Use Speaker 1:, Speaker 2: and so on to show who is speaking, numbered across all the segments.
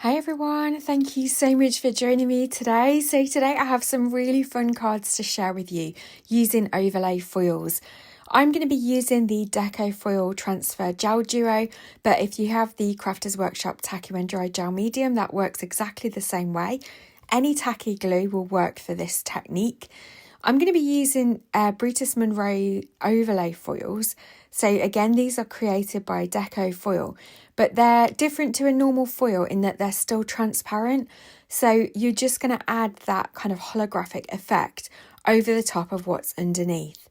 Speaker 1: Hey everyone, thank you so much for joining me today. So today I have some really fun cards to share with you using overlay foils. I'm going to be using the Deco Foil Transfer Gel Duo, but if you have the Crafters Workshop Tacky When Dry Gel Medium, that works exactly the same way. Any tacky glue will work for this technique. I'm going to be using Brutus Monroe overlay foils. So again, these are created by Deco Foil, but they're different to a normal foil in that they're still transparent. So you're just going to add that kind of holographic effect over the top of what's underneath.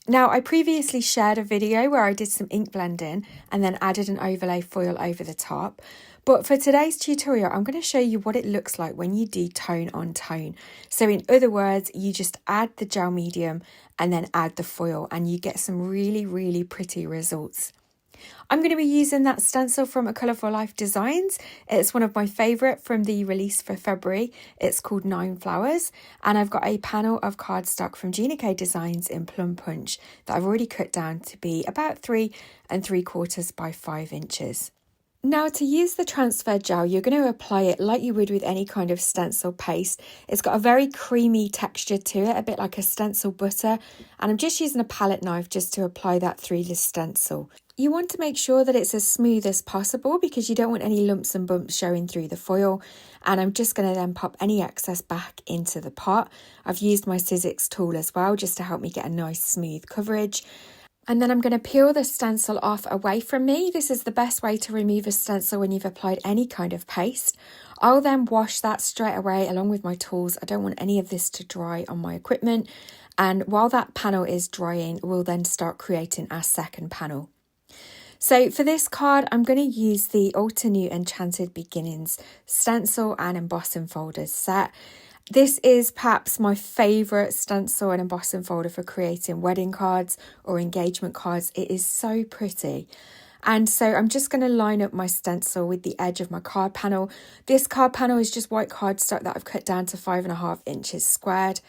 Speaker 1: Now, I previously shared a video where I did some ink blending and then added an overlay foil over the top. But for today's tutorial, I'm going to show you what it looks like when you do tone on tone. So in other words, you just add the gel medium and then add the foil and you get some really pretty results. I'm going to be using that stencil from A Colourful Life Designs. It's one of my favourite from the release for February. It's called 9 Flowers. And I've got a panel of cardstock from Gina Designs in Plum Punch that I've already cut down to be about 3 3/4 by 5 inches. Now, to use the transfer gel, you're going to apply it like you would with any kind of stencil paste. It's got a very creamy texture to it, a bit like a stencil butter. And I'm just using a palette knife just to apply that through the stencil. You want to make sure that it's as smooth as possible because you don't want any lumps and bumps showing through the foil. And I'm just going to then pop any excess back into the pot. I've used my Sizzix tool as well just to help me get a nice smooth coverage. And then I'm going to peel the stencil off away from me. This is the best way to remove a stencil when you've applied any kind of paste. I'll then wash that straight away along with my tools. I don't want any of this to dry on my equipment. And while that panel is drying, we'll then start creating our second panel. So for this card, I'm going to use the Altenew Enchanted Beginnings stencil and embossing folders set. This is perhaps my favourite stencil and embossing folder for creating wedding cards or engagement cards. It is so pretty. And so I'm just going to line up my stencil with the edge of my card panel. This card panel is just white cardstock that I've cut down to 5.5 inches squared.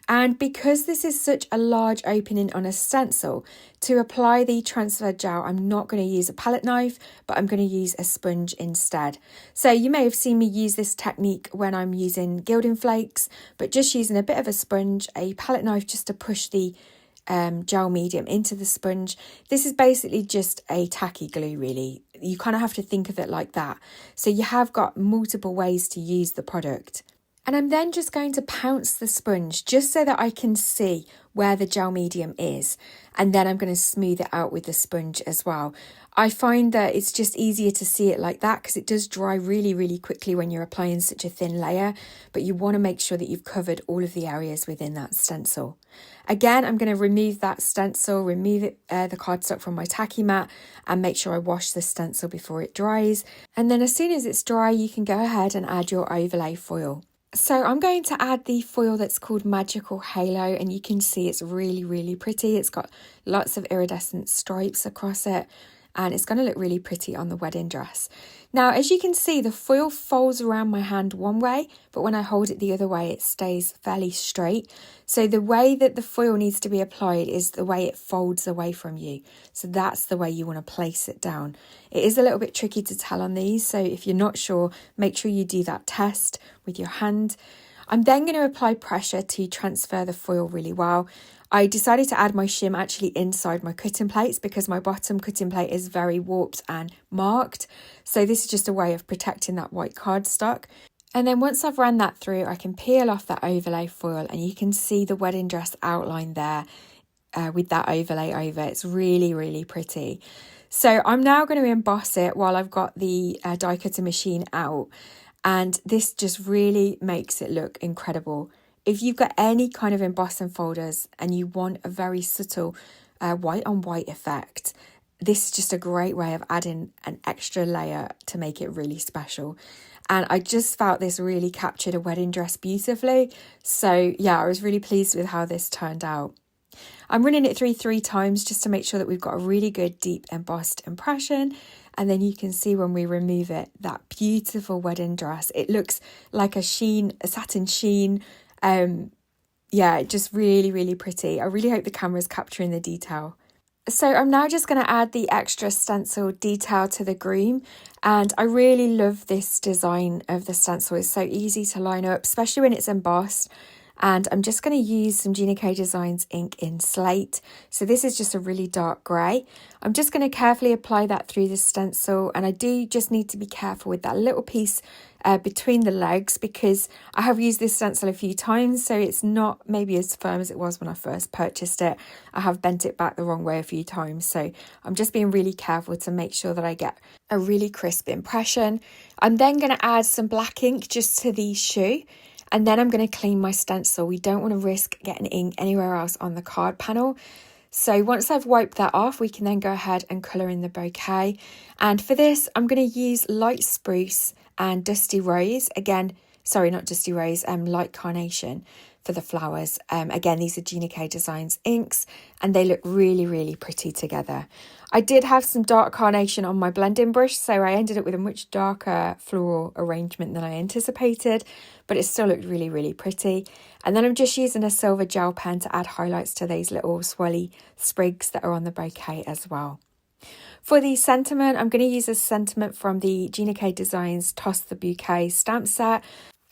Speaker 1: And because this is such a large opening on a stencil, to apply the transfer gel, I'm not going to use a palette knife, but I'm going to use a sponge instead. So you may have seen me use this technique when I'm using gilding flakes, but just using a bit of a sponge, a palette knife just to push the gel medium into the sponge. This is basically just a tacky glue, really. You kind of have to think of it like that. So you have got multiple ways to use the product. And I'm then just going to pounce the sponge just so that I can see where the gel medium is. And then I'm going to smooth it out with the sponge as well. I find that it's just easier to see it like that because it does dry really quickly when you're applying such a thin layer. But you want to make sure that you've covered all of the areas within that stencil. Again, I'm going to remove that stencil, remove the cardstock from my tacky mat and make sure I wash the stencil before it dries. And then as soon as it's dry, you can go ahead and add your overlay foil. So I'm going to add the foil that's called Magical Halo, and you can see it's really pretty. It's got lots of iridescent stripes across it and it's going to look really pretty on the wedding dress. Now, as you can see, the foil folds around my hand one way, but when I hold it the other way, it stays fairly straight. So the way that the foil needs to be applied is the way it folds away from you. So that's the way you want to place it down. It is a little bit tricky to tell on these, so if you're not sure, make sure you do that test with your hand. I'm then going to apply pressure to transfer the foil really well. I decided to add my shim actually inside my cutting plates because my bottom cutting plate is very warped and marked. So this is just a way of protecting that white cardstock. And then once I've ran that through, I can peel off that overlay foil and you can see the wedding dress outline there with that overlay over. It's really pretty. So I'm now going to emboss it while I've got the die cutter machine out. And this just really makes it look incredible. If you've got any kind of embossing folders and you want a very subtle white on white effect, this is just a great way of adding an extra layer to make it really special. And I just felt this really captured a wedding dress beautifully. So yeah, I was really pleased with how this turned out. I'm running it through 3 times just to make sure that we've got a really good deep embossed impression. And then you can see when we remove it, that beautiful wedding dress. It looks like a satin sheen. Yeah, just really pretty. I really hope the camera's capturing the detail. So I'm now just going to add the extra stencil detail to the green, and I really love this design of the stencil. It's so easy to line up, especially when it's embossed. And I'm just going to use some Gina K Designs ink in Slate. So this is just a really dark grey. I'm just going to carefully apply that through the stencil, and I do just need to be careful with that little piece between the legs, because I have used this stencil a few times, so it's not maybe as firm as it was when I first purchased it. I have bent it back the wrong way a few times, so I'm just being really careful to make sure that I get a really crisp impression. I'm then going to add some black ink just to the shoe, and then I'm going to clean my stencil. We don't want to risk getting ink anywhere else on the card panel. So once I've wiped that off, we can then go ahead and colour in the bouquet. And for this, I'm going to use light spruce and dusty rose. Again, sorry, not dusty rose, light carnation for the flowers. Again, these are Gina K Designs inks, and they look really, really pretty together. I did have some dark carnation on my blending brush, so I ended up with a much darker floral arrangement than I anticipated, but it still looked really, really pretty. And then I'm just using a silver gel pen to add highlights to these little swirly sprigs that are on the bouquet as well. For the sentiment, I'm going to use a sentiment from the Gina K Designs Toss the Bouquet stamp set.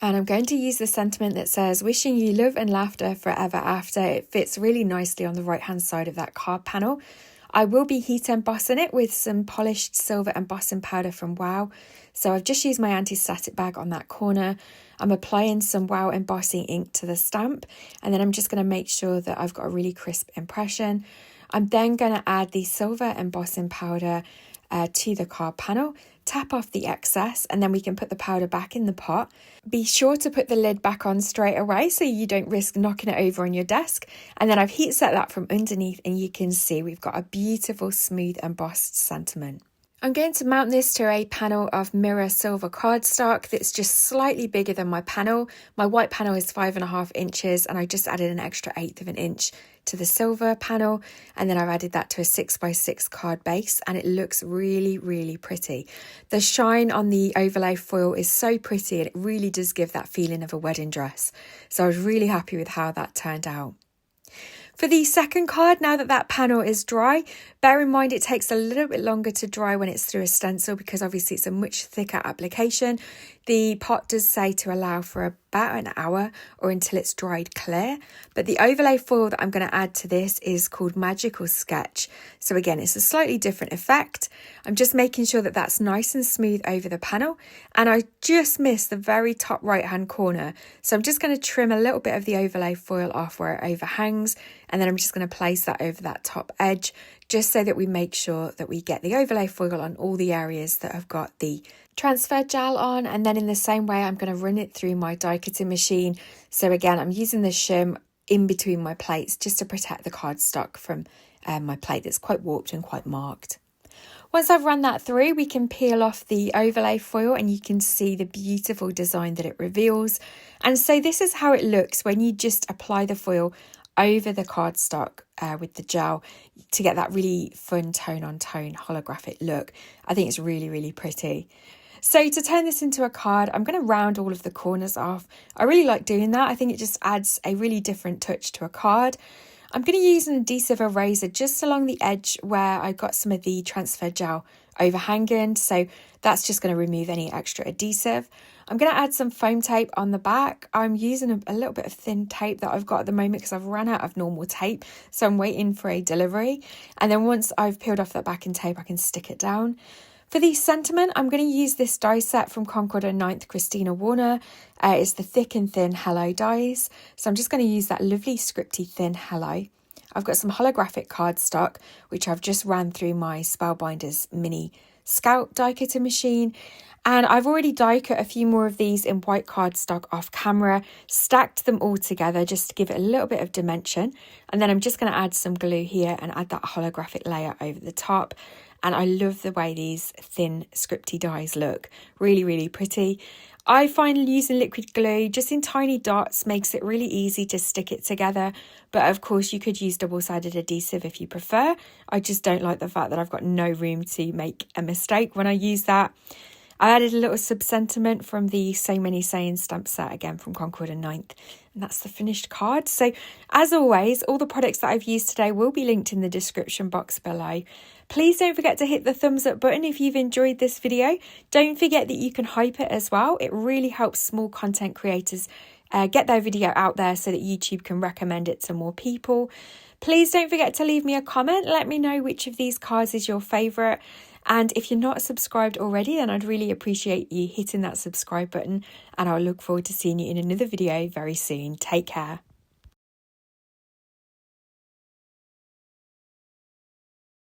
Speaker 1: And I'm going to use the sentiment that says, wishing you love and laughter forever after. It fits really nicely on the right hand side of that card panel. I will be heat embossing it with some polished silver embossing powder from Wow. So I've just used my anti-static bag on that corner. I'm applying some Wow embossing ink to the stamp, and then I'm just going to make sure that I've got a really crisp impression. I'm then going to add the silver embossing powder to the card panel, tap off the excess, and then we can put the powder back in the pot. Be sure to put the lid back on straight away so you don't risk knocking it over on your desk. And then I've heat set that from underneath, and you can see we've got a beautiful smooth embossed sentiment. I'm going to mount this to a panel of mirror silver cardstock that's just slightly bigger than my panel. My white panel is 5.5 inches, and I just added an extra 1/8 of an inch to the silver panel, and then I've added that to a 6x6 card base, and it looks really, really pretty. The shine on the overlay foil is so pretty, and it really does give that feeling of a wedding dress. So I was really happy with how that turned out. For the second card, now that that panel is dry, bear in mind it takes a little bit longer to dry when it's through a stencil, because obviously it's a much thicker application. The pot does say to allow for about an hour or until it's dried clear, but the overlay foil that I'm going to add to this is called Magical Sketch. So again, it's a slightly different effect. I'm just making sure that that's nice and smooth over the panel, and I just missed the very top right hand corner. So I'm just going to trim a little bit of the overlay foil off where it overhangs, and then I'm just going to place that over that top edge, just so that we make sure that we get the overlay foil on all the areas that have got the transfer gel on. And then in the same way, I'm going to run it through my die cutting machine. So again, I'm using the shim in between my plates just to protect the cardstock from my plate that's quite warped and quite marked. Once I've run that through, we can peel off the overlay foil, and you can see the beautiful design that it reveals. And so this is how it looks when you just apply the foil over the cardstock with the gel to get that really fun tone on tone holographic look. I think it's really, really pretty. So to turn this into a card, I'm going to round all of the corners off. I really like doing that. I think it just adds a really different touch to a card. I'm going to use an adhesive eraser just along the edge where I got some of the transfer gel overhanging. So that's just going to remove any extra adhesive. I'm going to add some foam tape on the back. I'm using a little bit of thin tape that I've got at the moment because I've run out of normal tape. So I'm waiting for a delivery. And then once I've peeled off that backing tape, I can stick it down. For the sentiment, I'm going to use this die set from Concord and 9th Christina Warner. It's the thick and thin Hello dies. So I'm just going to use that lovely scripty thin Hello. I've got some holographic cardstock, which I've just ran through my Spellbinders mini Scout die cutter machine. And I've already die cut a few more of these in white cardstock off camera, stacked them all together just to give it a little bit of dimension. And then I'm just going to add some glue here and add that holographic layer over the top. And I love the way these thin scripty dies look. Really, really pretty. I find using liquid glue just in tiny dots makes it really easy to stick it together. But of course you could use double-sided adhesive if you prefer. I just don't like the fact that I've got no room to make a mistake when I use that. I added a little sub-sentiment from the So Many Sayings stamp set, again from Concord and 9th. And that's the finished card. So as always, all the products that I've used today will be linked in the description box below. Please don't forget to hit the thumbs up button if you've enjoyed this video. Don't forget that you can hype it as well. It really helps small content creators get their video out there so that YouTube can recommend it to more people. Please don't forget to leave me a comment. Let me know which of these cards is your favourite. And if you're not subscribed already, then I'd really appreciate you hitting that subscribe button. And I'll look forward to seeing you in another video very soon. Take care.